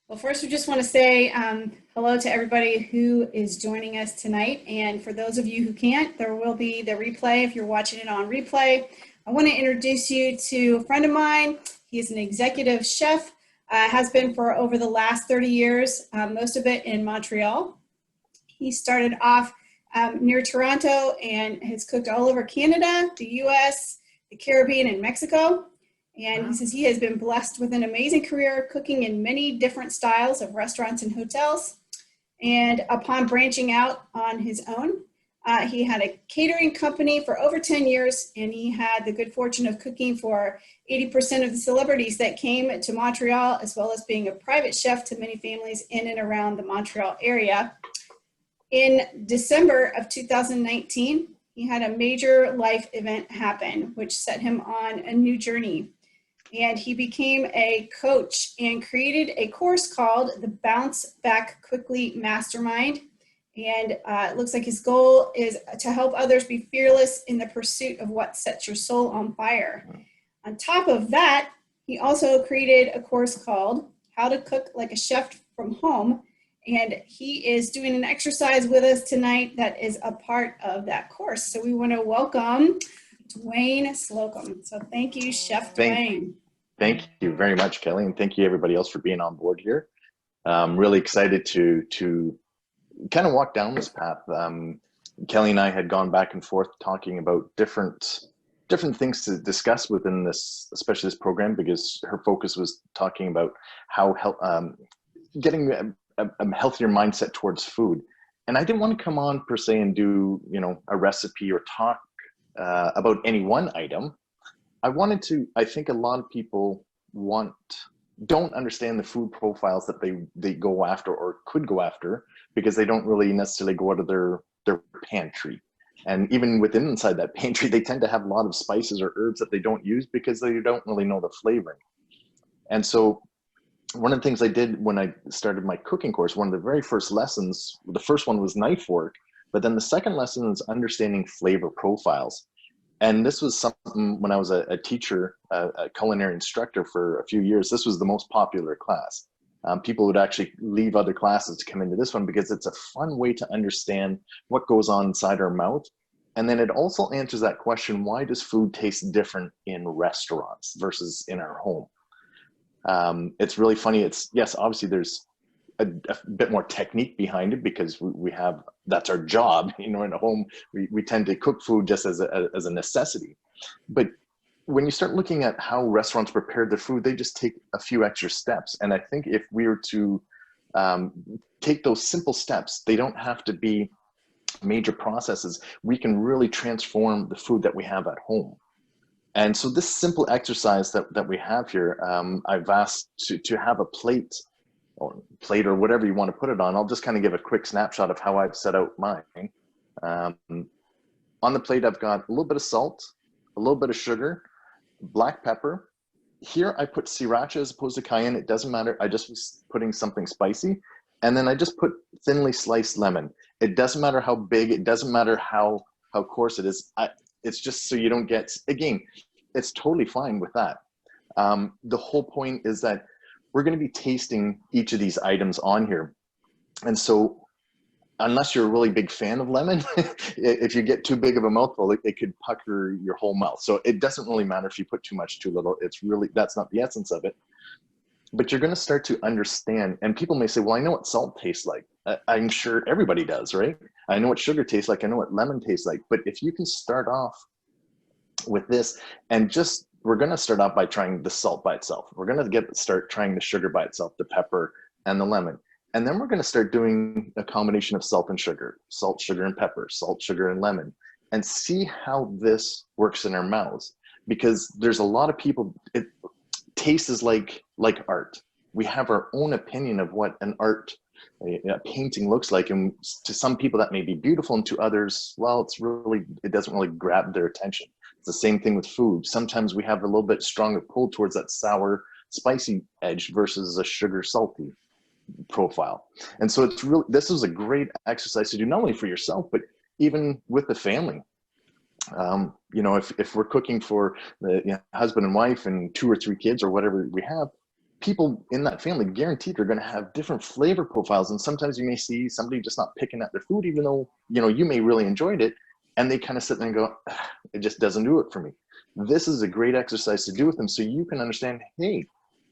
Well, first, we just want to say hello to everybody who is joining us tonight. And for those of you who can't, there will be the replay if you're watching it on replay. I want to introduce you to a friend of mine. He is an executive chef, has been for over the last 30 years, most of it in Montreal. He started off near Toronto and has cooked all over Canada, the US, the Caribbean, and Mexico. And he says he has been blessed with an amazing career cooking in many different styles of restaurants and hotels. And upon branching out on his own, he had a catering company for over 10 years, and he had the good fortune of cooking for 80% of the celebrities that came to Montreal, as well as being a private chef to many families in and around the Montreal area. In December of 2019, he had a major life event happen, which set him on a new journey. And he became a coach and created a course called the Bounce Back Quickly Mastermind. And it looks like his goal is to help others be fearless in the pursuit of what sets your soul on fire. On top of that, he also created a course called How to Cook Like a Chef from Home. And he is doing an exercise with us tonight that is a part of that course. So we want to welcome Duane Slocombe. So thank you, Chef Duane. Thank you very much, Kelly, and thank you everybody else for being on board here. I'm really excited to kind of walk down this path. Kelly and I had gone back and forth talking about different things to discuss within this, especially this program, because her focus was talking about how getting a healthier mindset towards food. And I didn't want to come on per se and do, a recipe or talk about any one item. I think a lot of people don't understand the food profiles that they go after or could go after, because they don't really necessarily go out of their pantry. And even inside that pantry, they tend to have a lot of spices or herbs that they don't use because they don't really know the flavoring. And so one of the things I did when I started my cooking course, one of the very first lessons, the first one was knife work, but then the second lesson is understanding flavor profiles. And this was something when I was a teacher, a culinary instructor for a few years, this was the most popular class. People would actually leave other classes to come into this one because it's a fun way to understand what goes on inside our mouth. And then it also answers that question, why does food taste different in restaurants versus in our home? It's really funny. Yes, obviously there's a bit more technique behind it because that's our job. In a home, we tend to cook food just as a necessity. But when you start looking at how restaurants prepare their food, they just take a few extra steps. And I think if we were to take those simple steps, they don't have to be major processes. We can really transform the food that we have at home. And so this simple exercise that we have here, I've asked to have a plate or whatever you want to put it on. I'll just kind of give a quick snapshot of how I've set out mine. On the plate, I've got a little bit of salt, a little bit of sugar, black pepper. Here I put sriracha as opposed to cayenne. It doesn't matter. I just was putting something spicy. And then I just put thinly sliced lemon. It doesn't matter how big. It doesn't matter how coarse it is. It's just so you don't get, again, it's totally fine with that. The whole point is that we're going to be tasting each of these items on here. And so unless you're a really big fan of lemon, if you get too big of a mouthful, it could pucker your whole mouth. So it doesn't really matter if you put too much, too little. That's not the essence of it. But you're going to start to understand. And people may say, well, I know what salt tastes like. I'm sure everybody does, right? I know what sugar tastes like. I know what lemon tastes like. But if you can start off with this and we're going to start off by trying the salt by itself. We're going to start trying the sugar by itself, the pepper and the lemon. And then we're going to start doing a combination of salt, sugar, and pepper, salt, sugar, and lemon, and see how this works in our mouths. Because there's a lot of people, taste is like art. We have our own opinion of what a painting looks like. And to some people that may be beautiful, and to others, well, it doesn't really grab their attention. It's the same thing with food. Sometimes we have a little bit stronger pull towards that sour, spicy edge versus a sugar, salty profile. And so this is a great exercise to do, not only for yourself, but even with the family. If we're cooking for the husband and wife and 2 or 3 kids or whatever we have, people in that family guaranteed are going to have different flavor profiles. And sometimes you may see somebody just not picking at their food, even though, you know, you may really enjoyed it. And they kind of sit there and go, it just doesn't do it for me. This is a great exercise to do with them so you can understand, hey,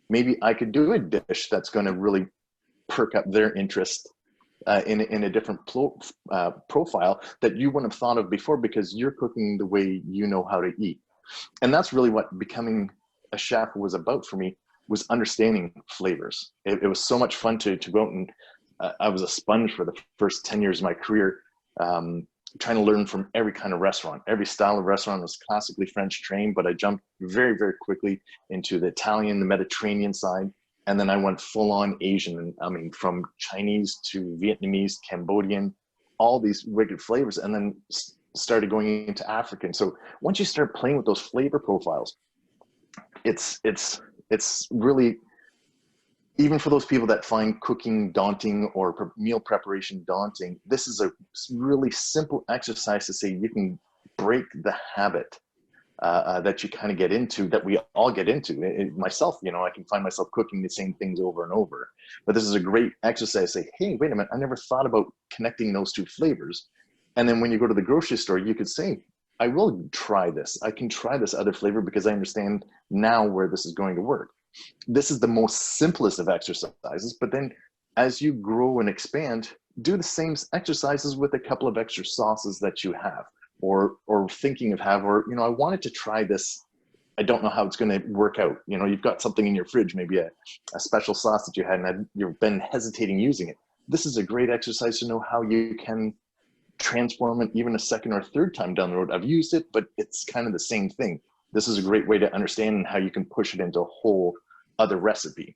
maybe I could do a dish that's going to really perk up their interest in a different profile that you wouldn't have thought of before, because you're cooking the way you know how to eat. And that's really what becoming a chef was about for me, was understanding flavors. It was so much fun to go out, and I was a sponge for the first 10 years of my career, trying to learn from every kind of restaurant. Every style of restaurant was classically French trained, but I jumped very, very quickly into the Italian, the Mediterranean side. And then I went full on Asian. And I mean, from Chinese to Vietnamese, Cambodian, all these wicked flavors, and then started going into African. So once you start playing with those flavor profiles, it's really, even for those people that find cooking daunting or meal preparation daunting, this is a really simple exercise to say you can break the habit that you kind of get into, that we all get into. Myself, you know, I can find myself cooking the same things over and over. But this is a great exercise to say, hey, wait a minute, I never thought about connecting those two flavors. And then when you go to the grocery store, you could say, I will try this. I can try this other flavor because I understand now where this is going to work. This is the most simplest of exercises, but then as you grow and expand, do the same exercises with a couple of extra sauces that you have, or thinking of have, or, you know, I wanted to try this. I don't know how it's going to work out. You know, you've got something in your fridge, maybe a special sauce that you had, and you've been hesitating using it. This is a great exercise to know how you can transform it even a second or third time down the road. I've used it, but it's kind of the same thing. This is a great way to understand how you can push it into a whole other recipe.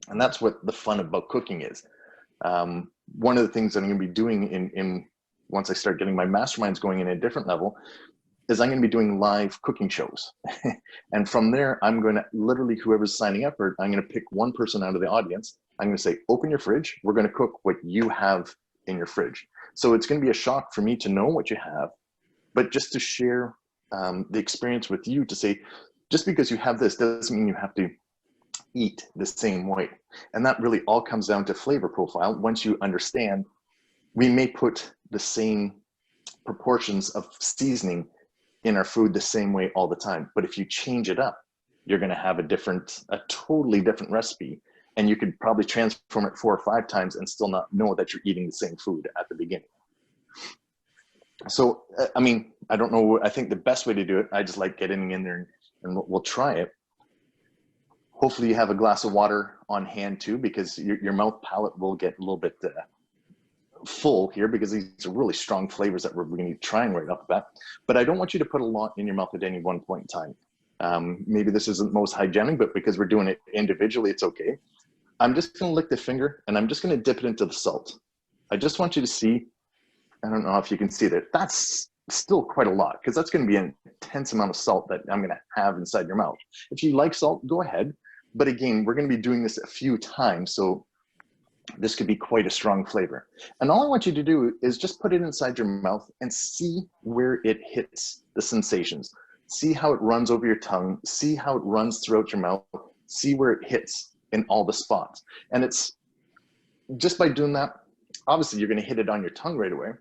And that's what the fun about cooking is. One of the things that I'm going to be doing in once I start getting my masterminds going in a different level is I'm going to be doing live cooking shows. And from there, I'm going to literally, whoever's signing up, or I'm going to pick one person out of the audience. I'm going to say, open your fridge. We're going to cook what you have in your fridge. So it's going to be a shock for me to know what you have, but just to share the experience with you, to say, just because you have this doesn't mean you have to eat the same way. And that really all comes down to flavor profile. Once you understand, we may put the same proportions of seasoning in our food the same way all the time, but if you change it up, you're going to have a totally different recipe, and you could probably transform it 4 or 5 times and still not know that you're eating the same food at the beginning. So, I mean, I don't know, I think the best way to do it, I just like getting in there and we'll try it. Hopefully you have a glass of water on hand too, because your mouth palate will get a little bit full here, because these are really strong flavors that we're going to be trying right off the bat. But I don't want you to put a lot in your mouth at any one point in time. Maybe this isn't most hygienic, but because we're doing it individually, it's okay. I'm just going to lick the finger and I'm just going to dip it into the salt. I just want you to see, I don't know if you can see that, that's still quite a lot, because that's going to be an intense amount of salt that I'm going to have inside your mouth. If you like salt, go ahead. But again, we're going to be doing this a few times, so this could be quite a strong flavor. And all I want you to do is just put it inside your mouth and see where it hits the sensations. See how it runs over your tongue. See how it runs throughout your mouth. See where it hits in all the spots. And it's just by doing that, obviously you're going to hit it on your tongue right away,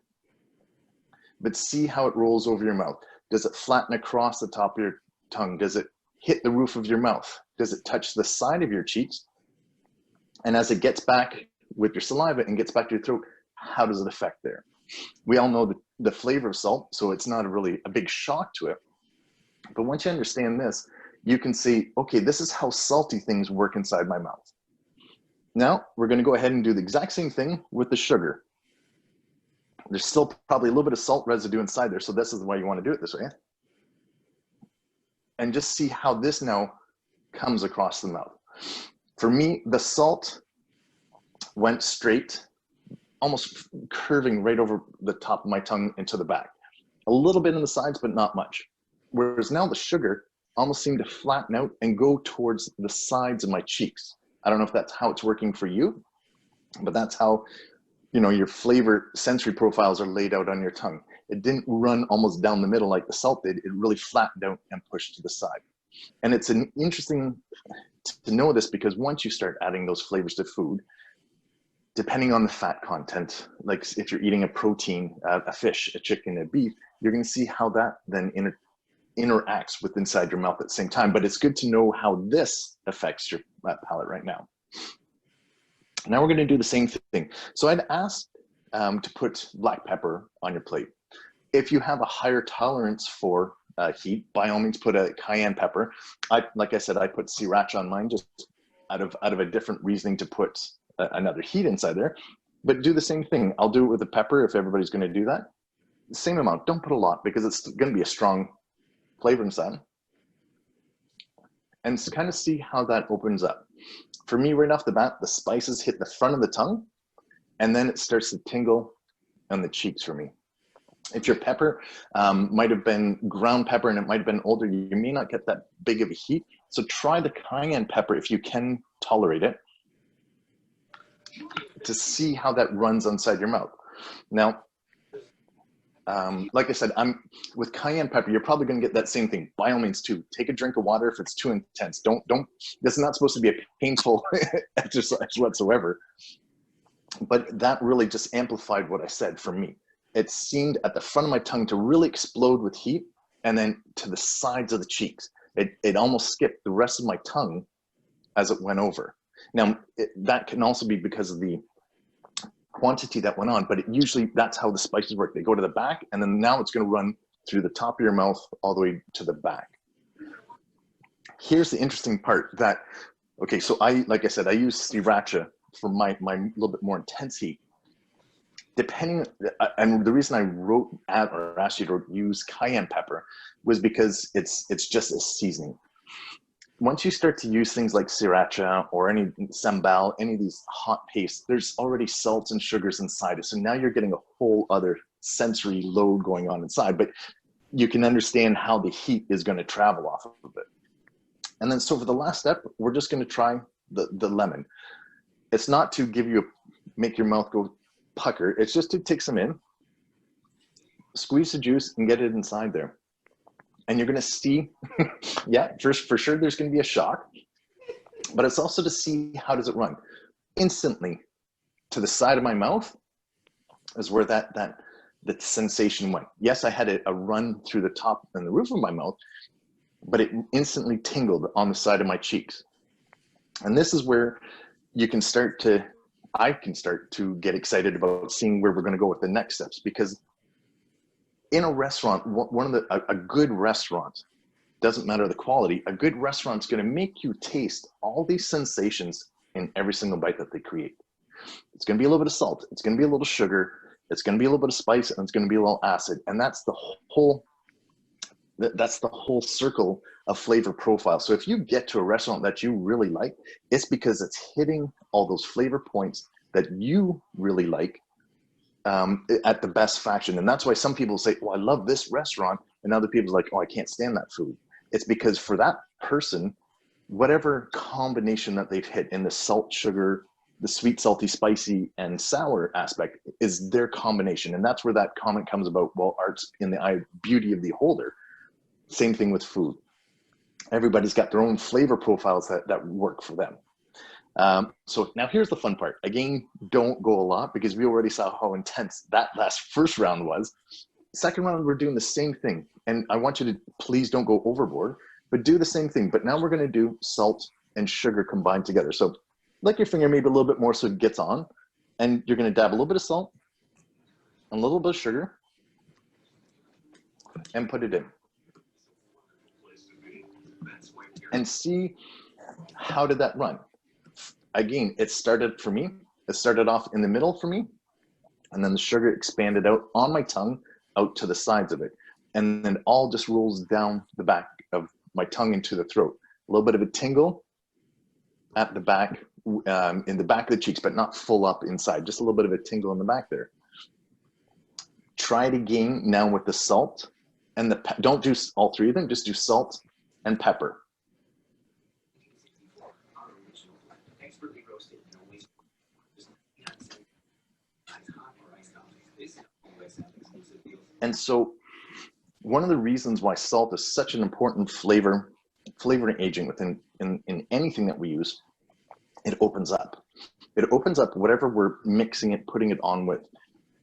but see how it rolls over your mouth. Does it flatten across the top of your tongue? Does it hit the roof of your mouth? Does it touch the side of your cheeks? And as it gets back with your saliva and gets back to your throat, how does it affect there? We all know the flavor of salt, so it's not really a big shock to it. But once you understand this, you can see, okay, this is how salty things work inside my mouth. Now, we're going to go ahead and do the exact same thing with the sugar. There's still probably a little bit of salt residue inside there, so this is why you want to do it this way. And just see how this now comes across the mouth. For me, the salt went straight, almost curving right over the top of my tongue into the back. A little bit in the sides, but not much. Whereas now the sugar almost seemed to flatten out and go towards the sides of my cheeks. I don't know if that's how it's working for you, but that's how, you know, your flavor sensory profiles are laid out on your tongue. It didn't run almost down the middle like the salt did. It really flattened out and pushed to the side. And it's an interesting to know this, because once you start adding those flavors to food, depending on the fat content, like if you're eating a protein, a fish, a chicken, a beef, you're going to see how that then interacts with inside your mouth at the same time. But it's good to know how this affects your palate right now. Now we're going to do the same thing. So I'd ask to put black pepper on your plate. If you have a higher tolerance for heat, by all means put a cayenne pepper. Like I said, I put sriracha on mine just out of a different reasoning to put another heat inside there. But do the same thing. I'll do it with the pepper if everybody's going to do that. The same amount. Don't put a lot because it's going to be a strong flavor inside. And kind of see how that opens up. For me, right off the bat, the spices hit the front of the tongue, and then it starts to tingle on the cheeks for me. If your pepper might have been ground pepper and it might have been older, you may not get that big of a heat. So try the cayenne pepper if you can tolerate it, to see how that runs inside your mouth. Now, like I said, with cayenne pepper, you're probably going to get that same thing. By all means, too, take a drink of water if it's too intense. Don't. This is not supposed to be a painful exercise whatsoever. But that really just amplified what I said for me. It seemed at the front of my tongue to really explode with heat, and then to the sides of the cheeks. It almost skipped the rest of my tongue as it went over. Now, that can also be because of the quantity that went on, but usually that's how the spices work. They go to the back, and then now it's going to run through the top of your mouth all the way to the back. Here's the interesting part that, okay, so like I said, I use sriracha for my little bit more intense heat. Depending, and the reason I wrote or asked you to use cayenne pepper was because it's just a seasoning. Once you start to use things like sriracha or any sambal, any of these hot pastes, there's already salts and sugars inside it. So now you're getting a whole other sensory load going on inside, but you can understand how the heat is going to travel off of it. And then, so for the last step, we're just going to try the lemon. It's not to make your mouth go pucker. It's just to take some in, squeeze the juice, and get it inside there. And you're going to see, yeah, for sure there's going to be a shock, but it's also to see how does it run. Instantly to the side of my mouth is where the sensation went. Yes, I had a run through the top and the roof of my mouth, but it instantly tingled on the side of my cheeks. And this is where I can start to get excited about seeing where we're going to go with the next steps, because in a restaurant, a good restaurant, doesn't matter the quality, a good restaurant's going to make you taste all these sensations in every single bite that they create. It's going to be a little bit of salt, it's going to be a little sugar, it's going to be a little bit of spice, and it's going to be a little acid. And that's the whole circle of flavor profile. So if you get to a restaurant that you really like, it's because it's hitting all those flavor points that you really like at the best fraction. And that's why some people say, well, I love this restaurant, and other people are like, oh, I can't stand that food. It's because for that person, whatever combination that they've hit in the salt, sugar, the sweet, salty, spicy, and sour aspect is their combination. And that's where that comment comes about, well, art's in the eye, beauty of the beholder. Same thing with food. Everybody's got their own flavor profiles that work for them. So now here's the fun part. Again, don't go a lot, because we already saw how intense that first round was. Second round, we're doing the same thing. And I want you to please don't go overboard, but do the same thing. But now we're going to do salt and sugar combined together. So lick your finger maybe a little bit more so it gets on. And you're going to dab a little bit of salt, a little bit of sugar, and put it in. And see how did that run. Again, it started off in the middle for me, and then the sugar expanded out on my tongue, out to the sides of it. And then all just rolls down the back of my tongue into the throat. A little bit of a tingle at the back, in the back of the cheeks, but not full up inside, just a little bit of a tingle in the back there. Try it again now with the salt and don't do all three of them, just do salt and pepper. And so one of the reasons why salt is such an important flavoring agent within in anything that we use, it opens up. It opens up whatever we're mixing it, putting it on with.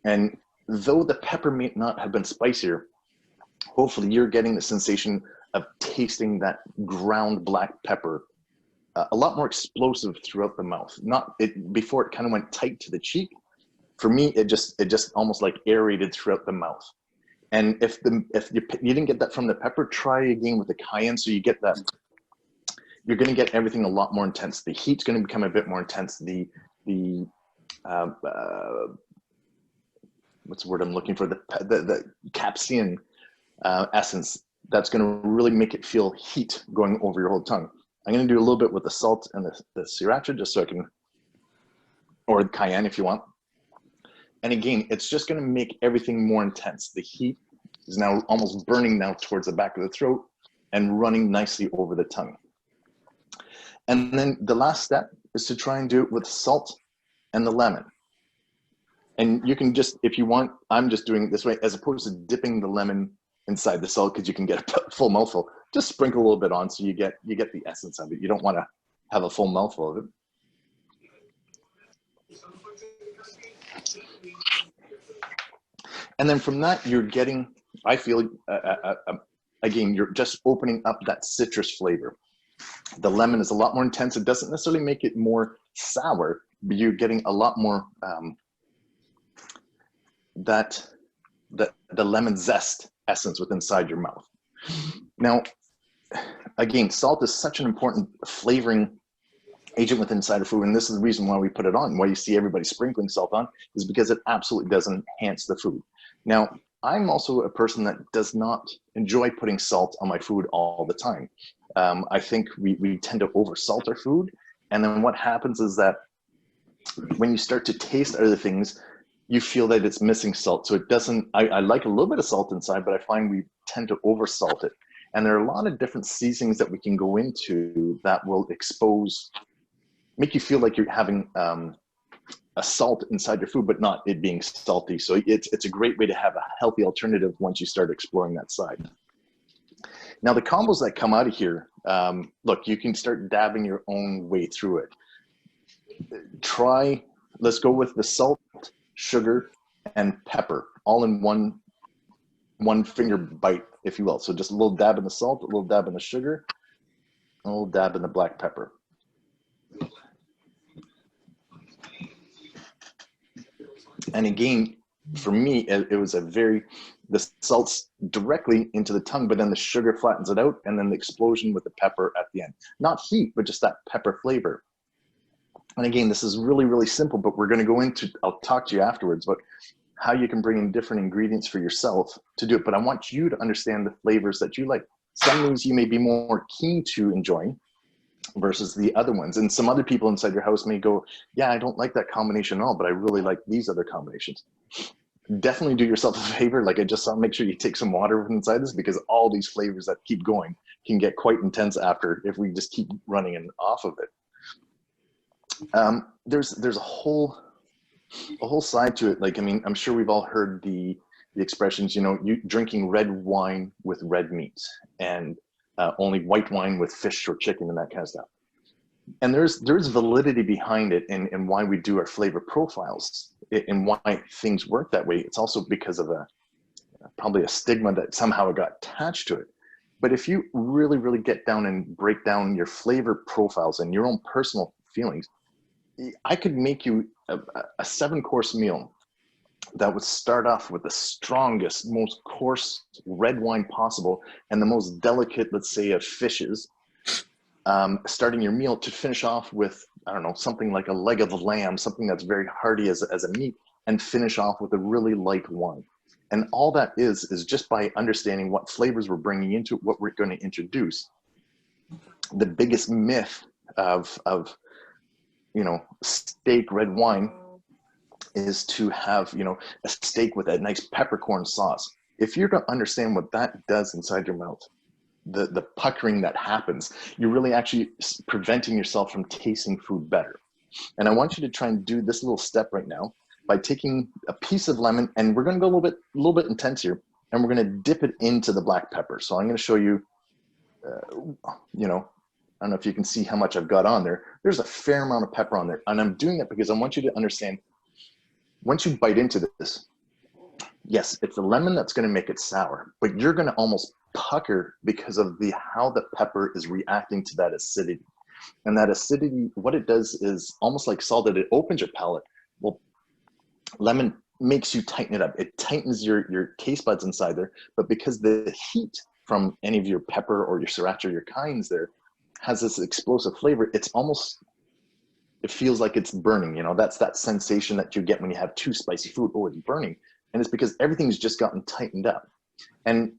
And though the pepper may not have been spicier, hopefully you're getting the sensation of tasting that ground black pepper, a lot more explosive throughout the mouth. Not it before it kind of went tight to the cheek. For me, it just almost like aerated throughout the mouth. And if you didn't get that from the pepper, try again with the cayenne. So you get that. You're going to get everything a lot more intense. The heat's going to become a bit more intense. The what's the word I'm looking for? The capsaicin essence, that's going to really make it feel heat going over your whole tongue. I'm going to do a little bit with the salt and the sriracha just so I can, or the cayenne if you want. And again, it's just going to make everything more intense. The heat is now almost burning now towards the back of the throat and running nicely over the tongue. And then the last step is to try and do it with salt and the lemon. And you can just, if you want, I'm just doing it this way, as opposed to dipping the lemon inside the salt because you can get a full mouthful. Just sprinkle a little bit on so you get the essence of it. You don't want to have a full mouthful of it. And then from that, you're getting, I feel, again, you're just opening up that citrus flavor. The lemon is a lot more intense. It doesn't necessarily make it more sour, but you're getting a lot more the lemon zest essence with inside your mouth. Now, again, salt is such an important flavoring agent with inside of food, and this is the reason why we put it on. Why you see everybody sprinkling salt on is because it absolutely does enhance the food. Now, I'm also a person that does not enjoy putting salt on my food all the time. I think we tend to oversalt our food, and then what happens is that when you start to taste other things, you feel that it's missing salt. So it doesn't, I like a little bit of salt inside, but I find we tend to oversalt it. And there are a lot of different seasonings that we can go into that will make you feel like you're having a salt inside your food, but not it being salty. So it's a great way to have a healthy alternative once you start exploring that side. Now the combos that come out of here, look, you can start dabbing your own way through it. Let's go with the salt, sugar, and pepper, all in one finger bite, if you will. So just a little dab in the salt, a little dab in the sugar, a little dab in the black pepper. And again, for me, it was the salt's directly into the tongue, but then the sugar flattens it out, and then the explosion with the pepper at the end. Not heat, but just that pepper flavor. And again, this is really, really simple, but we're going to go into, I'll talk to you afterwards, but how you can bring in different ingredients for yourself to do it. But I want you to understand the flavors that you like. Some things you may be more keen to enjoying versus the other ones. And some other people inside your house may go, yeah, I don't like that combination at all, but I really like these other combinations. Definitely do yourself a favor. Like I just saw, make sure you take some water inside this, because all these flavors that keep going can get quite intense after if we just keep running and off of it. There's a whole side to it. Like, I mean, I'm sure we've all heard the expressions, you know, you drinking red wine with red meat, and only white wine with fish or chicken and that kind of stuff. And there's validity behind it, and why we do our flavor profiles and why things work that way. It's also because of probably a stigma that somehow got attached to it. But if you really, really get down and break down your flavor profiles and your own personal feelings, I could make you a 7-course meal that would start off with the strongest, most coarse red wine possible and the most delicate, let's say, of fishes, starting your meal, to finish off with, I don't know, something like a leg of lamb, something that's very hearty as a meat, and finish off with a really light wine. And all that is just by understanding what flavors we're bringing into it, what we're going to introduce. The biggest myth of you know, steak red wine is to have, you know, a steak with a nice peppercorn sauce. If you're to understand what that does inside your mouth, the puckering that happens, you're really actually preventing yourself from tasting food better. And I want you to try and do this little step right now by taking a piece of lemon, and we're going to go a little bit intense here, and we're going to dip it into the black pepper. So I'm going to show you, you know, I don't know if you can see how much I've got on there. There's a fair amount of pepper on there. And I'm doing that because I want you to understand, once you bite into this, yes, it's the lemon that's going to make it sour, but you're going to almost pucker because of how the pepper is reacting to that acidity. And that acidity, what it does is almost like salt, that it opens your palate. Well, lemon makes you tighten it up. It tightens your taste buds inside there, but because the heat from any of your pepper or your sriracha or your cayennes there has this explosive flavor, it feels like it's burning. You know, that's that sensation that you get when you have too spicy food. Oh, it's burning. And it's because everything's just gotten tightened up. And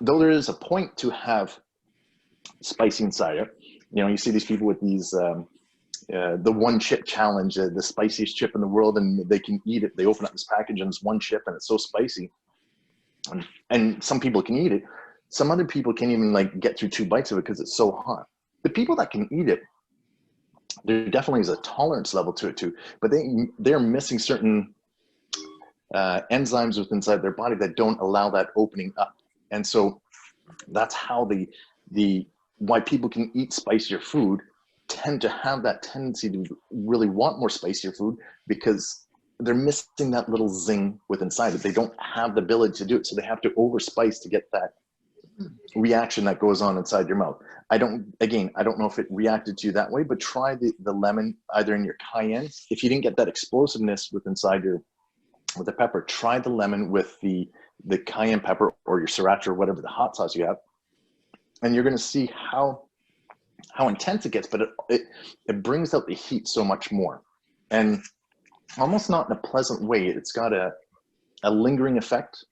though there is a point to have spicy inside it, you know, you see these people with these the one chip challenge, the spiciest chip in the world, and they can eat it. They open up this package and it's one chip and it's so spicy, and some people can eat it. Some other people can't even like get through 2 bites of it because it's so hot. The people that can eat it, there definitely is a tolerance level to it too, but they're missing certain enzymes within inside their body that don't allow that opening up. And so that's how why people can eat spicier food tend to have that tendency to really want more spicier food, because they're missing that little zing with inside it. They don't have the ability to do it, so they have to overspice to get that reaction that goes on inside your mouth. I don't know if it reacted to you that way, but try the lemon either in your cayenne. If you didn't get that explosiveness with the pepper, try the lemon with the cayenne pepper or your sriracha or whatever the hot sauce you have, and you're going to see how intense it gets, but it brings out the heat so much more, and almost not in a pleasant way. It's got a lingering effect,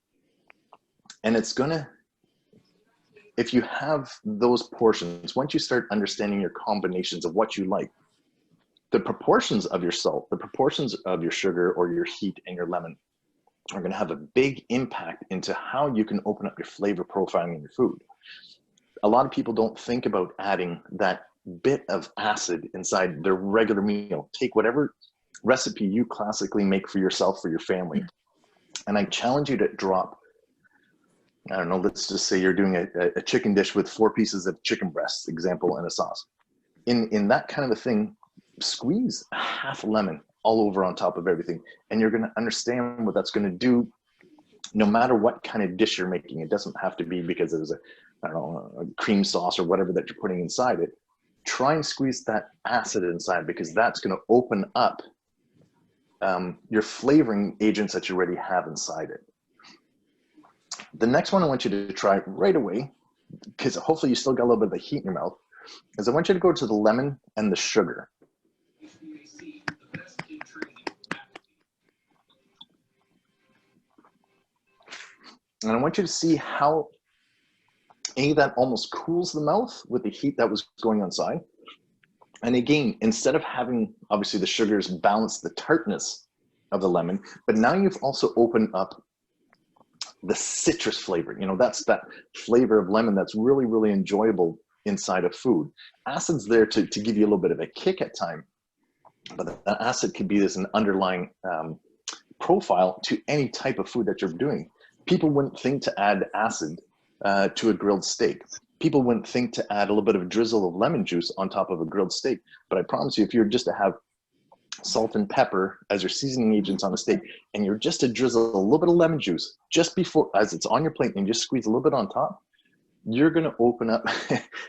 and it's gonna, if you have those portions, once you start understanding your combinations of what you like, the proportions of your salt, the proportions of your sugar or your heat and your lemon are going to have a big impact into how you can open up your flavor profiling in your food. A lot of people don't think about adding that bit of acid inside their regular meal. Take whatever recipe you classically make for yourself, for your family, and I challenge you to drop, I don't know, let's just say you're doing a chicken dish with 4 pieces of chicken breast, example, and a sauce. In that kind of a thing, squeeze a half lemon all over on top of everything, and you're going to understand what that's going to do no matter what kind of dish you're making. It doesn't have to be because there's a cream sauce or whatever that you're putting inside it. Try and squeeze that acid inside, because that's going to open up your flavoring agents that you already have inside it. The next one I want you to try right away, because hopefully you still got a little bit of the heat in your mouth, is I want you to go to the lemon and the sugar. And I want you to see how that almost cools the mouth with the heat that was going inside. And again, instead of having, obviously the sugars balance the tartness of the lemon, but now you've also opened up the citrus flavor. You know, that's that flavor of lemon that's really, really enjoyable inside of food. Acid's there to give you a little bit of a kick at time, but the acid could be this an underlying profile to any type of food that you're doing. People wouldn't think to add acid to a grilled steak. People wouldn't think to add a little bit of a drizzle of lemon juice on top of a grilled steak. But I promise you, if you're just to have salt and pepper as your seasoning agents on a steak, and you're just to drizzle a little bit of lemon juice just before, as it's on your plate, and you just squeeze a little bit on top, you're going to open up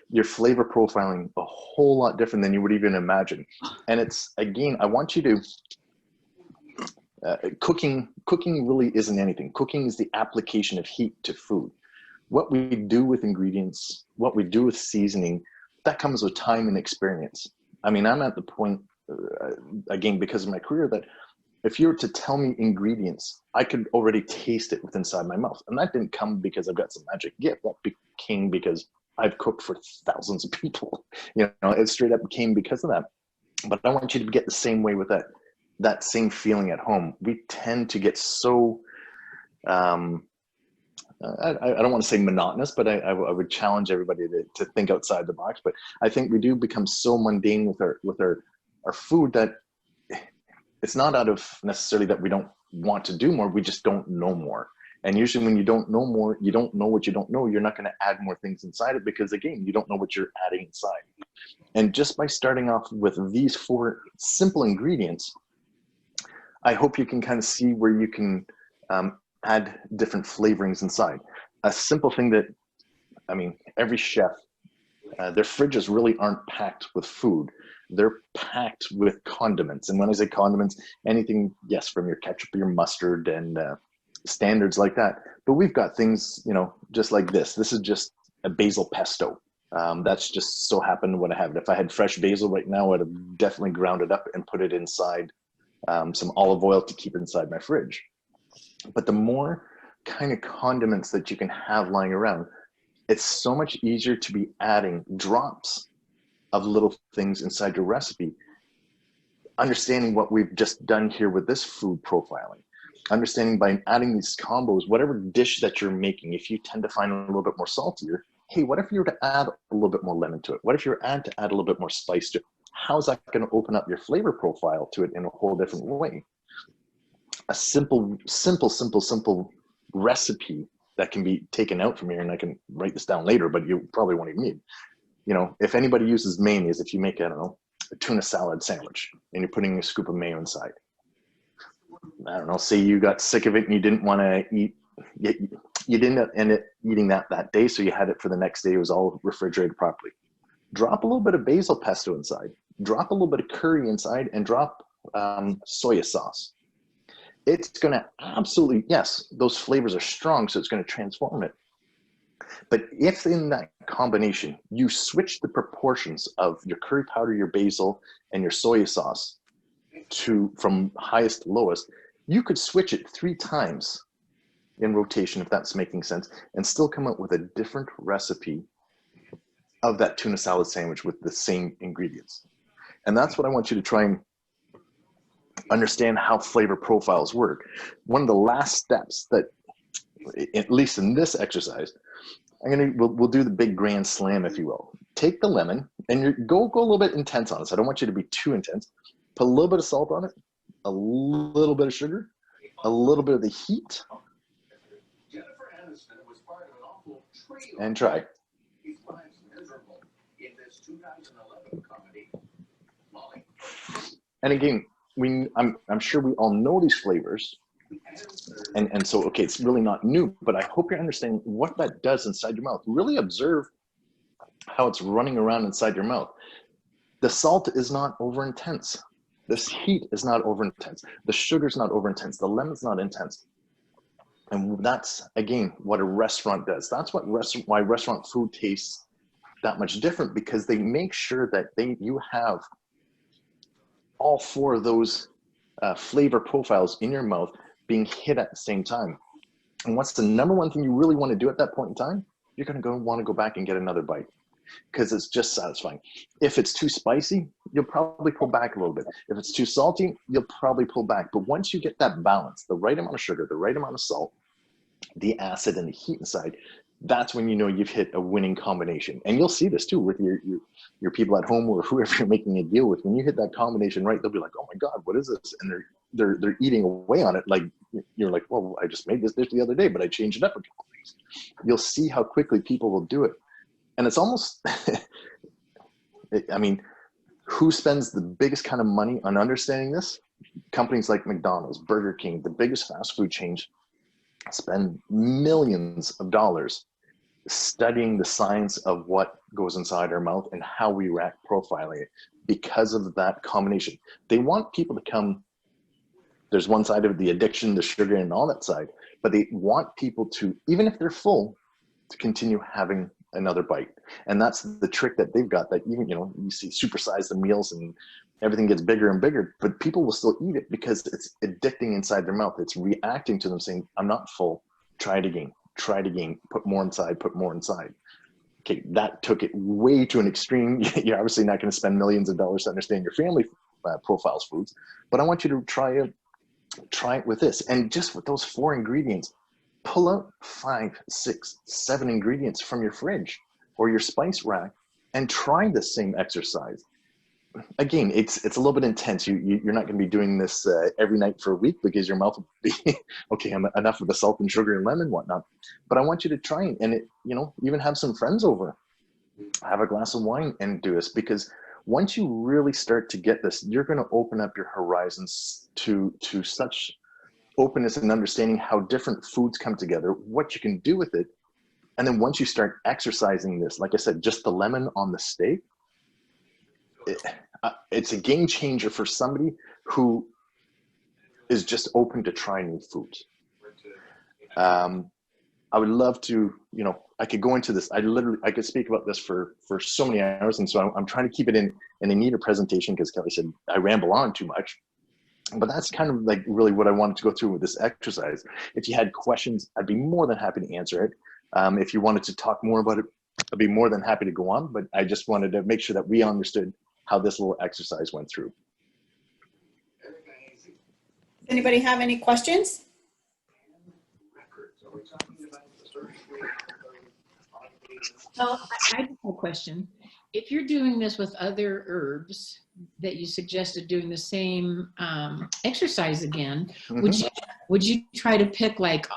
your flavor profiling a whole lot different than you would even imagine. And it's, again, I want you to, cooking really isn't anything. Cooking is the application of heat to food. What we do with ingredients, what we do with seasoning, that comes with time and experience. I mean, I'm at the point, again, because of my career, that if you were to tell me ingredients, I could already taste it with inside my mouth. And that didn't come because I've got some magic gift. That came because I've cooked for thousands of people. You know, it straight up came because of that. But I want you to get the same way with that same feeling at home. We tend to get so, I don't want to say monotonous, but I would challenge everybody to think outside the box. But I think we do become so mundane with our food that it's not out of necessarily that we don't want to do more, we just don't know more. And usually when you don't know more, you don't know what you don't know, you're not going to add more things inside it because, again, you don't know what you're adding inside. And just by starting off with these 4 simple ingredients, I hope you can kind of see where you can add different flavorings inside. A simple thing that, I mean, every chef, their fridges really aren't packed with food. They're packed with condiments. And when I say condiments, anything, yes, from your ketchup, your mustard, and standards like that. But we've got things, you know, just like this. This is just a basil pesto. That's just so happened what I have. If I had fresh basil right now, I'd have definitely ground it up and put it inside some olive oil to keep inside my fridge. But the more kind of condiments that you can have lying around, it's so much easier to be adding drops of little things inside your recipe. Understanding what we've just done here with this food profiling, understanding by adding these combos, whatever dish that you're making, if you tend to find it a little bit more saltier, hey, what if you were to add a little bit more lemon to it? What if you were to add a little bit more spice to it? How's that going to open up your flavor profile to it in a whole different way? A simple recipe that can be taken out from here, and I can write this down later, but you probably won't even need. You know, if anybody uses mayonnaise, if you make, I don't know, a tuna salad sandwich and you're putting a scoop of mayo inside, I don't know, say you got sick of it and you didn't want to eat, you didn't end up eating that day, so you had it for the next day, it was all refrigerated properly. Drop a little bit of basil pesto inside, drop a little bit of curry inside, and drop soy sauce. It's going to absolutely, yes, those flavors are strong, so it's going to transform it. But if in that combination, you switch the proportions of your curry powder, your basil, and your soy sauce from highest to lowest, you could switch it 3 times in rotation, if that's making sense, and still come up with a different recipe of that tuna salad sandwich with the same ingredients. And that's what I want you to try and understand, how flavor profiles work. One of the last steps that, at least in this exercise, we'll do the big grand slam, if you will. Take the lemon and go a little bit intense on it. So I don't want you to be too intense. Put a little bit of salt on it, a little bit of sugar, a little bit of the heat, and try. And again, I'm sure we all know these flavors, and so, okay, it's really not new, but I hope you're understanding what that does inside your mouth. Really observe how it's running around inside your mouth. The salt is not over intense. This heat is not over intense. The sugar's not over intense. The lemon's not intense. And that's, again, what a restaurant does. That's why restaurant food tastes that much different, because they make sure that you have all 4 of those flavor profiles in your mouth being hit at the same time. And what's the number one thing you really want to do at that point in time? You're going to want to go back and get another bite, because it's just satisfying. If it's too spicy, you'll probably pull back a little bit. If it's too salty, you'll probably pull back. But once you get that balance, the right amount of sugar, the right amount of salt, the acid and the heat inside, that's when you know you've hit a winning combination. And you'll see this too with your people at home, or whoever you're making a deal with. When you hit that combination right, they'll be like, oh my God, what is this? And they're eating away on it. Like, you're like, well, I just made this dish the other day, but I changed it up a couple things. You'll see how quickly people will do it. And it's almost, I mean, who spends the biggest kind of money on understanding this? Companies like McDonald's, Burger King, the biggest fast food chains, spend millions of dollars studying the science of what goes inside our mouth and how we react, profiling it, because of that combination. They want people to come, there's one side of the addiction, the sugar and all that side, but they want people to, even if they're full, to continue having another bite. And that's the trick that they've got, that even, you see supersize the meals and everything gets bigger and bigger, but people will still eat it because it's addicting inside their mouth. It's reacting to them saying, I'm not full, try it again, put more inside, put more inside. Okay, that took it way to an extreme. You're obviously not going to spend millions of dollars to understand your family profiles foods, but I want you to try it with this. And just with those 4 ingredients, pull out 5, 6, 7 ingredients from your fridge or your spice rack and try the same exercise. again, it's a little bit intense. You're not going to be doing this every night for a week because your mouth will be okay. I'm enough of the salt and sugar and lemon, whatnot. But I want you to try it, and even have some friends over, have a glass of wine, and do this, because once you really start to get this, you're going to open up your horizons to such openness and understanding how different foods come together, what you can do with it. And then once you start exercising this, like I said, just the lemon on the steak, it's a game changer for somebody who is just open to trying new foods. I would love to, I could go into this. I could speak about this for so many hours. And so I'm trying to keep it in a neater presentation, because Kelly said I ramble on too much. But that's kind of like really what I wanted to go through with this exercise. If you had questions, I'd be more than happy to answer it. If you wanted to talk more about it, I'd be more than happy to go on. But I just wanted to make sure that we understood how this little exercise went through. Does anybody have any questions? Well, I have a question. If you're doing this with other herbs that you suggested doing the same exercise again, would you try to pick like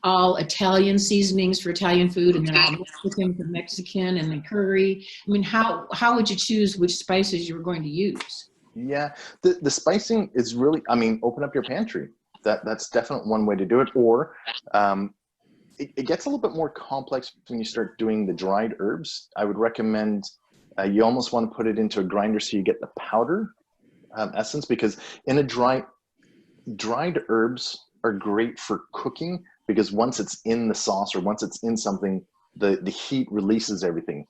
all Italian seasonings for Italian food, and then all Mexican for Mexican, and then curry? I mean, how would you choose which spices you were going to use? Yeah, the spicing is really, open up your pantry. That's definitely one way to do it. Or it gets a little bit more complex when you start doing the dried herbs. I would recommend you almost want to put it into a grinder so you get the powder essence, because in a dried herbs are great for cooking, because once it's in the sauce or once it's in something, the heat releases everything.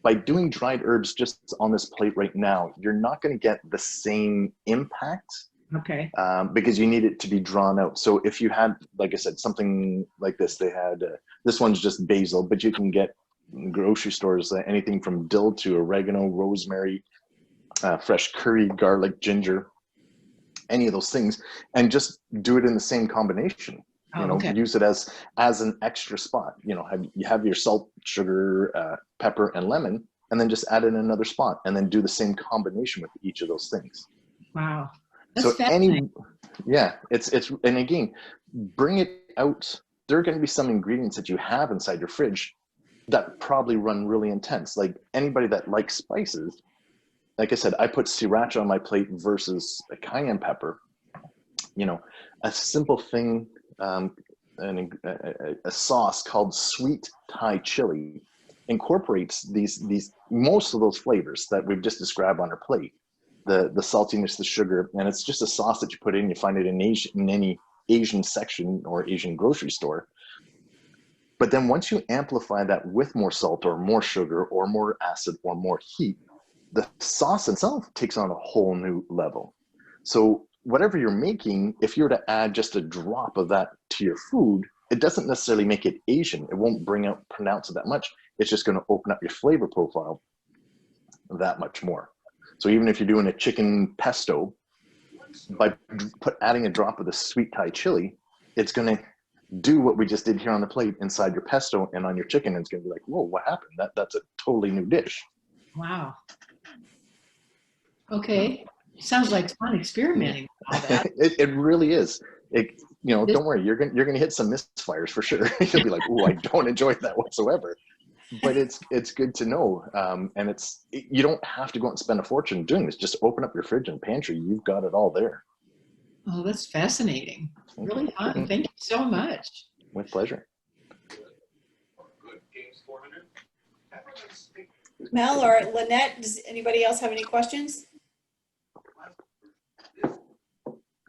By doing dried herbs just on this plate right now, you're not going to get the same impact. Okay. Because you need it to be drawn out. So if you had, like I said, something like this, they had, this one's just basil, but you can get in grocery stores anything from dill to oregano, rosemary, fresh curry, garlic, ginger, any of those things, and just do it in the same combination. Okay. Use it as an extra spot. You have your salt, sugar, pepper, and lemon, and then just add in another spot, and then do the same combination with each of those things. Wow. That's so and again, bring it out. There are going to be some ingredients that you have inside your fridge that probably run really intense. Like anybody that likes spices, like I said, I put sriracha on my plate versus a cayenne pepper. A simple thing, a sauce called sweet Thai chili incorporates these most of those flavors that we've just described on our plate. The saltiness, the sugar, and it's just a sauce that you put in. You find it in any Asian section or Asian grocery store. But then once you amplify that with more salt or more sugar or more acid or more heat, the sauce itself takes on a whole new level. So whatever you're making, if you were to add just a drop of that to your food, it doesn't necessarily make it Asian. It won't pronounce it that much. It's just going to open up your flavor profile that much more. So even if you're doing a chicken pesto, by adding a drop of the sweet Thai chili, it's going to do what we just did here on the plate inside your pesto and on your chicken. It's going to be like, whoa, what happened? That's a totally new dish. Wow. Okay. Sounds like fun experimenting with all that. It really is. Don't worry, you're going to hit some misfires for sure. You'll be like, oh, I don't enjoy that whatsoever. But it's good to know, and you don't have to go out and spend a fortune doing this. Just open up your fridge and pantry. You've got it all there. Oh, that's fascinating. Really fun. Thank you so much. With pleasure. Mel or Lynette, does anybody else have any questions?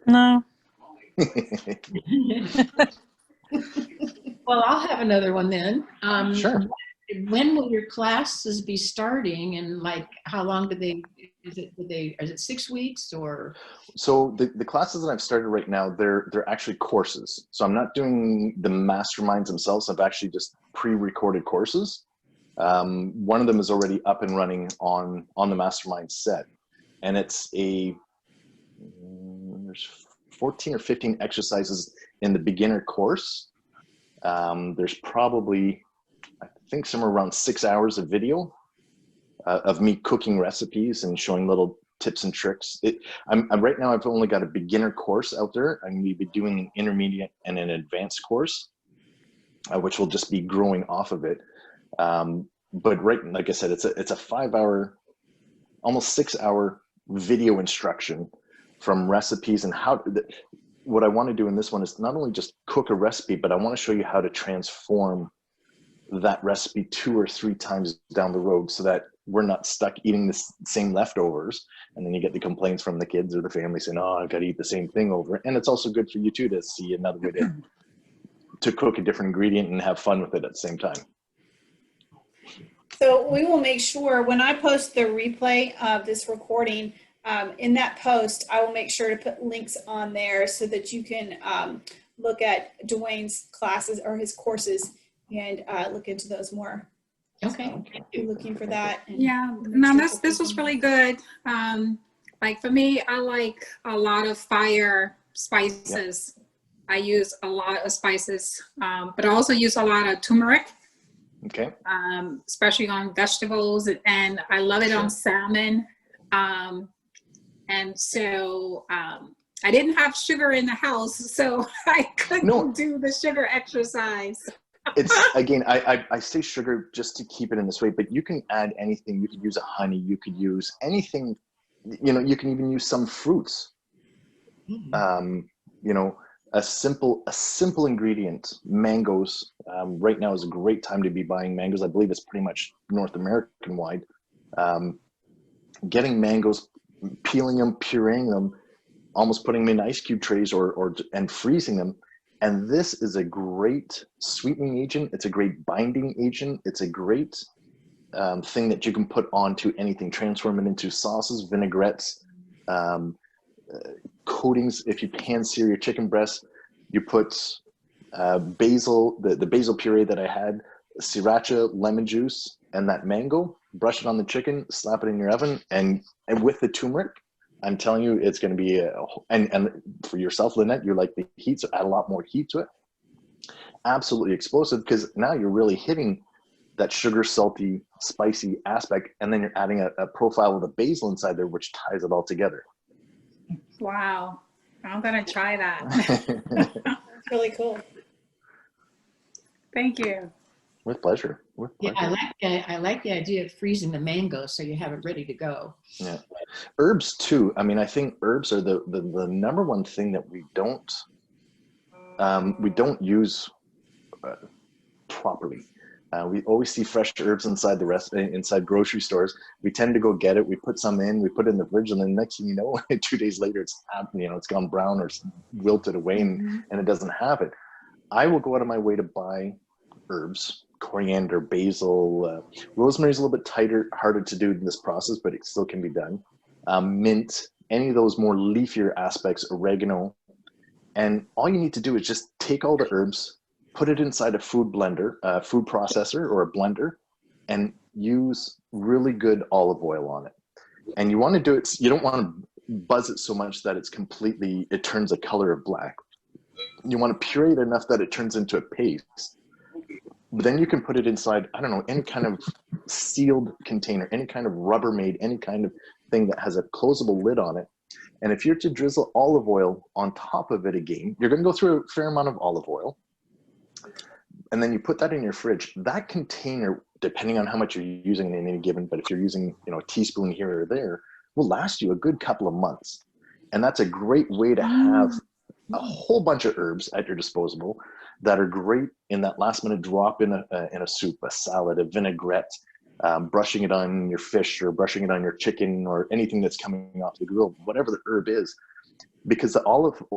No. Well, I'll have another one then. Sure. When will your classes be starting, and like how long is it 6 weeks or? So the classes that I've started right now, they're actually courses. So I'm not doing the masterminds themselves. I've actually just pre-recorded courses. One of them is already up and running on the mastermind set, and there's 14 or 15 exercises in the beginner course. There's probably, I think, somewhere around 6 hours of video of me cooking recipes and showing little tips and tricks. I'm right now, I've only got a beginner course out there. I'm going to be doing an intermediate and an advanced course, which will just be growing off of it. But like I said, it's a 5-hour, almost 6-hour video instruction from recipes and what I want to do in this one is not only just cook a recipe, but I want to show you how to transform that recipe 2 or 3 times down the road so that we're not stuck eating the same leftovers. And then you get the complaints from the kids or the family saying, oh, I've got to eat the same thing over. And it's also good for you too to see another way to cook a different ingredient and have fun with it at the same time. So we will make sure when I post the replay of this recording, in that post, I will make sure to put links on there so that you can look at Duane's classes or his courses and look into those more. Okay. So be looking for that. Yeah, no, this was really good. Like for me, I like a lot of fire spices. Yep. I use a lot of spices, but I also use a lot of turmeric. Okay. Especially on vegetables, and I love it on salmon. And so I didn't have sugar in the house, so I couldn't do the sugar exercise. It's again, I say sugar just to keep it in this way, but you can add anything. You could use a honey, you could use anything, you know, you can even use some fruits. You know, a simple ingredient, mangoes. Right now is a great time to be buying mangoes. I believe it's pretty much North American wide. Getting mangoes, peeling them, pureeing them, almost putting them in ice cube trays and freezing them. And this is a great sweetening agent. It's a great binding agent. It's a great thing that you can put onto anything, transform it into sauces, vinaigrettes, coatings. If you pan sear your chicken breast, you put basil, the basil puree that I had, sriracha, lemon juice, and that mango, brush it on the chicken, slap it in your oven, and with the turmeric, I'm telling you, it's going to be and for yourself, Lynette, you like the heat, so add a lot more heat to it. Absolutely explosive, because now you're really hitting that sugar, salty, spicy aspect, and then you're adding a profile of the basil inside there, which ties it all together. Wow, I'm gonna try that. That's really cool. Thank you. With pleasure. With pleasure. Yeah, I like the idea of freezing the mango so you have it ready to go. Yeah, herbs too. I mean, I think herbs are the number one thing that we don't use properly. We always see fresh herbs inside inside grocery stores. We tend to go get it. We put some in. We put it in the fridge, and then next thing you know, 2 days later, it's gone brown or wilted away, and it doesn't have it. I will go out of my way to buy herbs, coriander, basil, rosemary's a little bit harder to do in this process, but it still can be done. Mint, any of those more leafier aspects, oregano, and all you need to do is just take all the herbs, put it inside a food blender, food processor or a blender, and use really good olive oil on it. And you want to do it, you don't want to buzz it so much that it turns a color of black. You want to puree it enough that it turns into a paste. But then you can put it inside, I don't know, any kind of sealed container, any kind of Rubbermaid, any kind of thing that has a closable lid on it. And if you're to drizzle olive oil on top of it again, you're going to go through a fair amount of olive oil. And then you put that in your fridge. That container, depending on how much you're using in any given, but if you're using, a teaspoon here or there, will last you a good couple of months. And that's a great way to have a whole bunch of herbs at your disposal that are great in that last minute drop in a soup, a salad, a vinaigrette, brushing it on your fish or brushing it on your chicken or anything that's coming off the grill, whatever the herb is. Because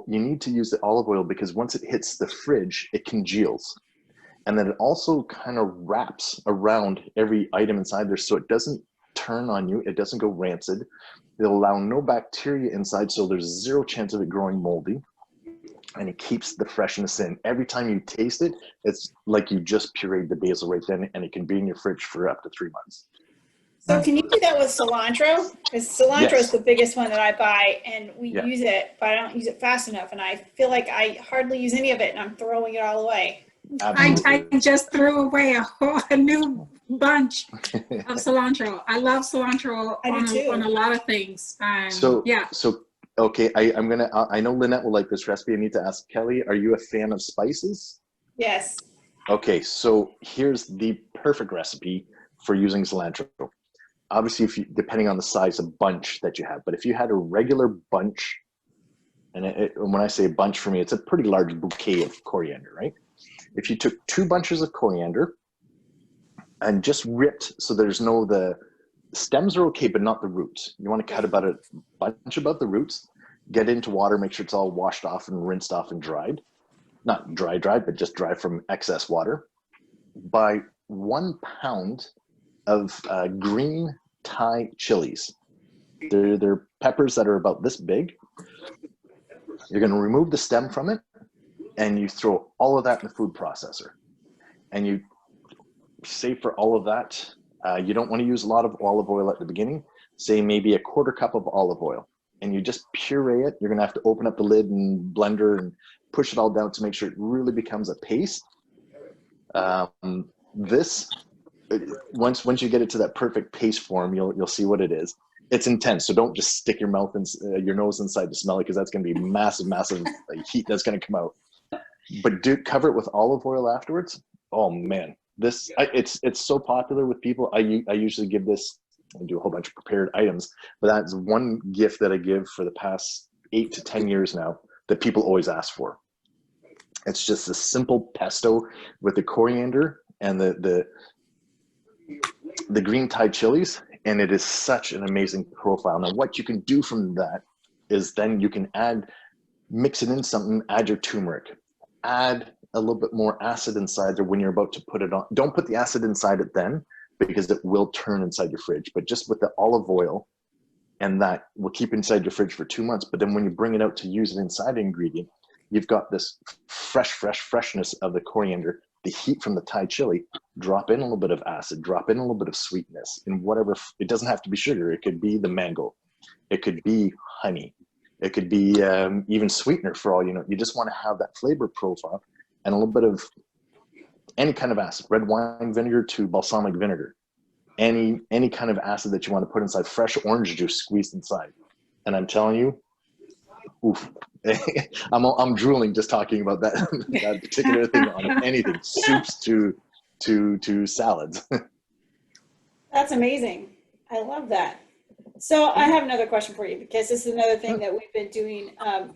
you need to use the olive oil because once it hits the fridge, it congeals. And then it also kind of wraps around every item inside there so it doesn't turn on you, it doesn't go rancid. It'll allow no bacteria inside, so there's zero chance of it growing moldy. And it keeps the freshness in. Every time you taste it, it's like you just pureed the basil right then, and it can be in your fridge for up to 3 months. So can you do that with cilantro? Because cilantro is the biggest one that I buy, and we use it, but I don't use it fast enough. And I feel like I hardly use any of it, and I'm throwing it all away. I just threw away a new bunch of cilantro. I love cilantro I do too. on a lot of things. So, yeah. Okay, I'm gonna, I know Lynette will like this recipe. I need to ask Kelly, are you a fan of spices? Yes. Okay, so here's the perfect recipe for using cilantro. Obviously, if you, depending on the size of bunch that you have, but if you had a regular bunch, and when I say bunch for me, it's a pretty large bouquet of coriander, right? If you took 2 bunches of coriander and just ripped, so there's no, the stems are okay, but not the roots. You want to cut about a bunch about the roots, get into water, make sure it's all washed off and rinsed off and dried. Not dry, but just dry from excess water. Buy 1 pound of green Thai chilies. They're peppers that are about this big. You're going to remove the stem from it, and you throw all of that in the food processor. And you save for all of that. You don't want to use a lot of olive oil at the beginning. Say maybe a 1/4 cup of olive oil, and you just puree it. You're going to have to open up the lid and blender and push it all down to make sure it really becomes a paste. This, once you get it to that perfect paste form, you'll see what it is. It's intense, so don't just stick your mouth and your nose inside to smell it, because that's going to be massive heat that's going to come out. But do cover it with olive oil afterwards. Oh man, this it's so popular with people. I usually give this and do a whole bunch of prepared items, but that's one gift that I give for the past 8 to 10 years now that people always ask for. It's just a simple pesto with the coriander and the green Thai chilies, and it is such an amazing profile. Now, what you can do from that is then you can mix it in something, add your turmeric, add a little bit more acid inside there when you're about to put it on. Don't put the acid inside it then, because it will turn inside your fridge, but just with the olive oil, and that will keep inside your fridge for 2 months. But then when you bring it out to use it inside the ingredient, you've got this freshness of the coriander, the heat from the Thai chili. Drop in a little bit of acid, drop in a little bit of sweetness, and whatever. It doesn't have to be sugar. It could be the mango, it could be honey, it could be even sweetener for all you know. You just want to have that flavor profile and a little bit of any kind of acid, red wine vinegar to balsamic vinegar, any kind of acid that you want to put inside, fresh orange juice squeezed inside. And I'm telling you, oof. I'm drooling just talking about that particular thing on anything, soups to salads. That's amazing. I love that. So I have another question for you, because this is another thing that we've been doing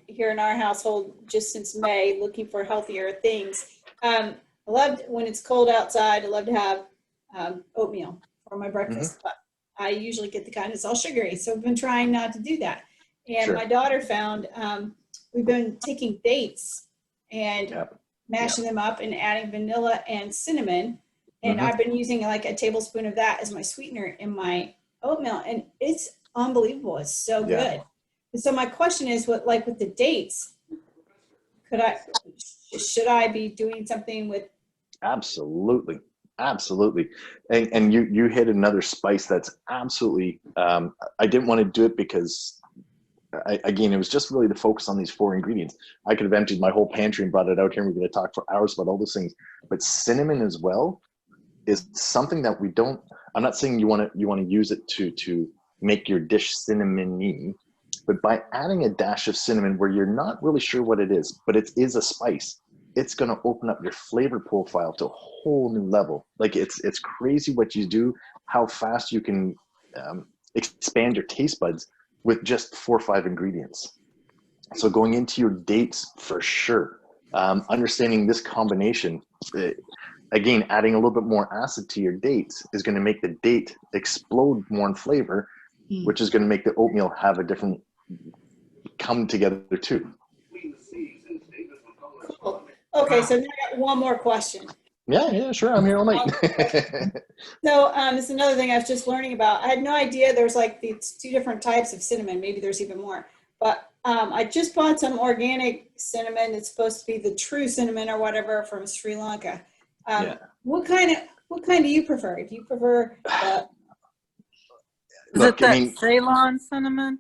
here in our household just since May, looking for healthier things. I love when it's cold outside. I love to have oatmeal for my breakfast, but I usually get the kind that's all sugary. So I've been trying not to do that. And my daughter found we've been taking dates and mashing them up and adding vanilla and cinnamon. And I've been using like a tablespoon of that as my sweetener in my oatmeal, and it's unbelievable. It's so good. And so my question is, with the dates, should I be doing something with? Absolutely. And you hit another spice that's absolutely, I didn't want to do it because again, it was just really to focus on these 4 ingredients. I could have emptied my whole pantry and brought it out here, and we're going to talk for hours about all those things. But cinnamon as well is something that we don't. I'm not saying you want to use it to make your dish cinnamony, but by adding a dash of cinnamon where you're not really sure what it is, but it is a spice, it's going to open up your flavor profile to a whole new level. Like it's crazy what you do, how fast you can expand your taste buds with just 4 or 5 ingredients. So going into your dates for sure, understanding this combination, again, adding a little bit more acid to your dates is going to make the date explode more in flavor, which is going to make the oatmeal have a different come together too. Cool. Okay, so now I got one more question. Yeah, sure. I'm here all night. So this is another thing I was just learning about. I had no idea there's like these 2 different types of cinnamon. Maybe there's even more. But I just bought some organic cinnamon. It's supposed to be the true cinnamon or whatever from Sri Lanka. What kind do you prefer? Do you prefer? Is it that Ceylon cinnamon?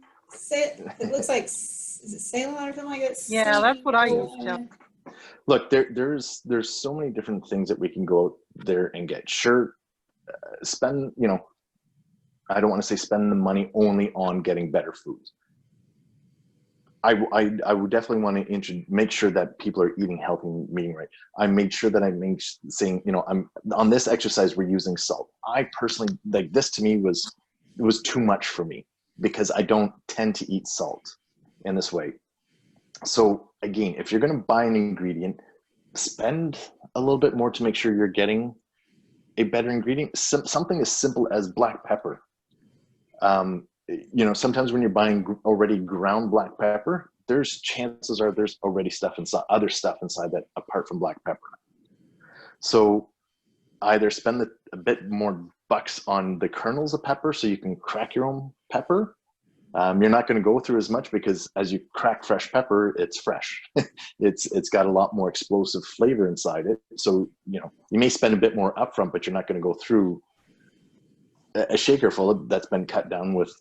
It looks like, is it Ceylon or something like that? Yeah, that's what I use, Jeff. Look, there's so many different things that we can go out there and get. Sure, spend, you know, I don't want to say spend the money only on getting better foods. I would definitely want to make sure that people are eating healthy and eating right. I made sure that saying, you know, I'm on this exercise, we're using salt. I personally, like, this to me it was too much for me because I don't tend to eat salt in this way. So again, if you're going to buy an ingredient, spend a little bit more to make sure you're getting a better ingredient. Something as simple as black pepper. You know, sometimes when you're buying already ground black pepper, chances are there's already other stuff inside that apart from black pepper. So either spend a bit more bucks on the kernels of pepper so you can crack your own pepper. You're not going to go through as much because as you crack fresh pepper, it's fresh. It's got a lot more explosive flavor inside it. So, you know, you may spend a bit more upfront, but you're not going to go through a shaker full that's been cut down with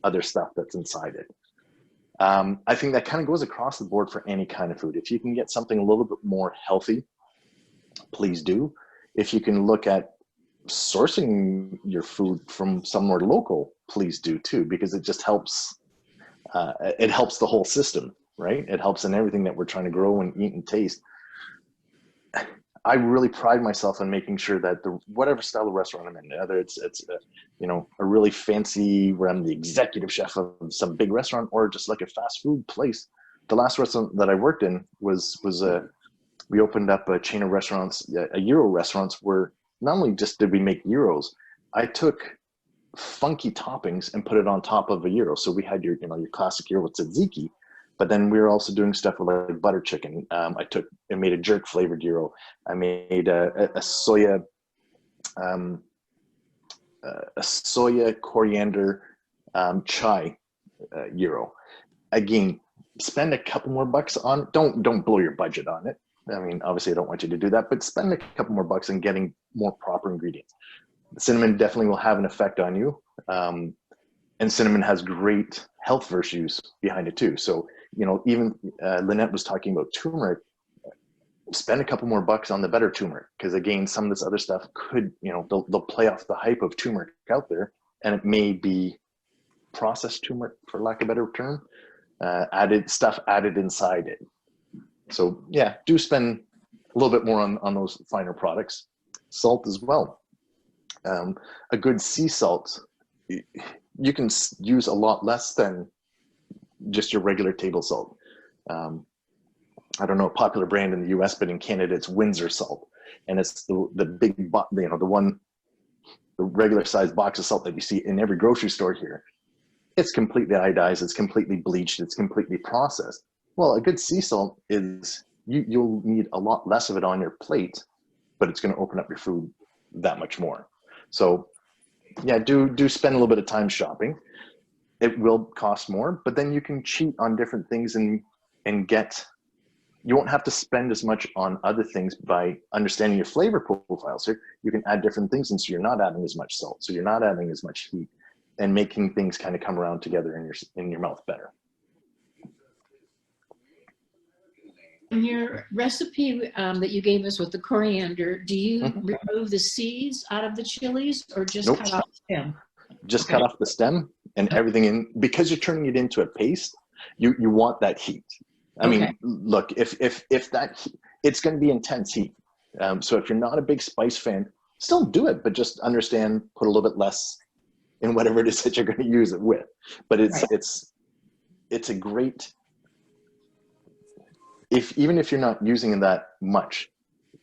other stuff that's inside it. I think that kind of goes across the board for any kind of food. If you can get something a little bit more healthy, please do. If you can look at sourcing your food from somewhere local, please do too, because it just helps. It helps the whole system, right? It helps in everything that we're trying to grow and eat and taste. I really pride myself on making sure that whatever style of restaurant I'm in, whether it's you know, a really fancy where I'm the executive chef of some big restaurant or just like a fast food place. The last restaurant that I worked in was we opened up a chain of restaurants, a Euro restaurants, where not only just did we make gyros, I took funky toppings and put it on top of a gyro. So we had your classic gyro with tzatziki, but then we were also doing stuff with like butter chicken. I made a jerk flavored gyro. I made a soya coriander chai gyro. Again, spend a couple more bucks on. Don't blow your budget on it. I mean, obviously, I don't want you to do that, but spend a couple more bucks on getting more proper ingredients. The cinnamon definitely will have an effect on you, and cinnamon has great health virtues behind it too. So, you know, even Lynette was talking about turmeric. Spend a couple more bucks on the better turmeric, because again, some of this other stuff could, you know, they'll play off the hype of turmeric out there, and it may be processed turmeric, for lack of a better term, added inside it. So yeah, do spend a little bit more on those finer products. Salt as well. A good sea salt, you can use a lot less than just your regular table salt. I don't know a popular brand in the US, but in Canada it's Windsor salt, and it's the big, you know, the regular sized box of salt that you see in every grocery store here. It's completely iodized, it's completely bleached, it's completely processed. Well, a good sea salt is you'll need a lot less of it on your plate, but it's going to open up your food that much more. So yeah, do spend a little bit of time shopping. It will cost more, but then you can cheat on different things and get, you won't have to spend as much on other things by understanding your flavor profiles here. You can add different things, and so you're not adding as much salt, so you're not adding as much heat, and making things kind of come around together in your mouth better. In your recipe that you gave us with the coriander, do you remove the seeds out of the chilies, or just Nope. cut off the stem? Just cut off the stem and everything in, because you're turning it into a paste. You want that heat. I mean, look, if that, it's going to be intense heat. So if you're not a big spice fan, still do it, but just understand, put a little bit less in whatever it is that you're going to use it with. But it's a great, even if you're not using it that much,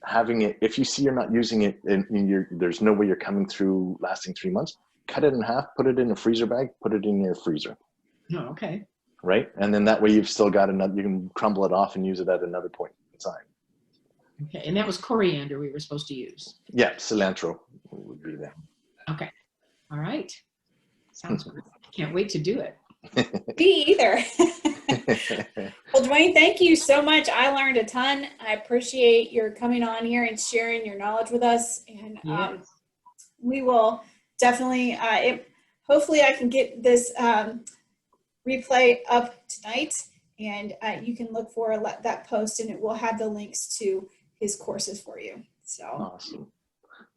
having it, if you see you're not using it and there's no way you're coming through lasting 3 months, cut it in half, put it in a freezer bag, put it in your freezer. Oh, okay. Right? And then that way you've still got another, you can crumble it off and use it at another point in time. Okay, and that was coriander we were supposed to use. Yeah, cilantro would be that. Okay, all right. Sounds good. Can't wait to do it. Me either. Well, Duane, thank you so much. I learned a ton. I appreciate your coming on here and sharing your knowledge with us. And Yes. we will definitely, hopefully I can get this replay up tonight, and you can look for that post, and it will have the links to his courses for you. So Awesome.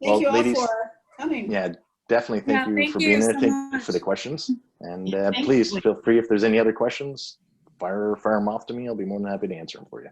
thank you all ladies, for coming. Yeah, definitely. Thank Yeah, you thank for you being there. so Thank you for the much. questions. And Thank please you. feel free if there's any other questions, fire them off to me. I'll be more than happy to answer them for you.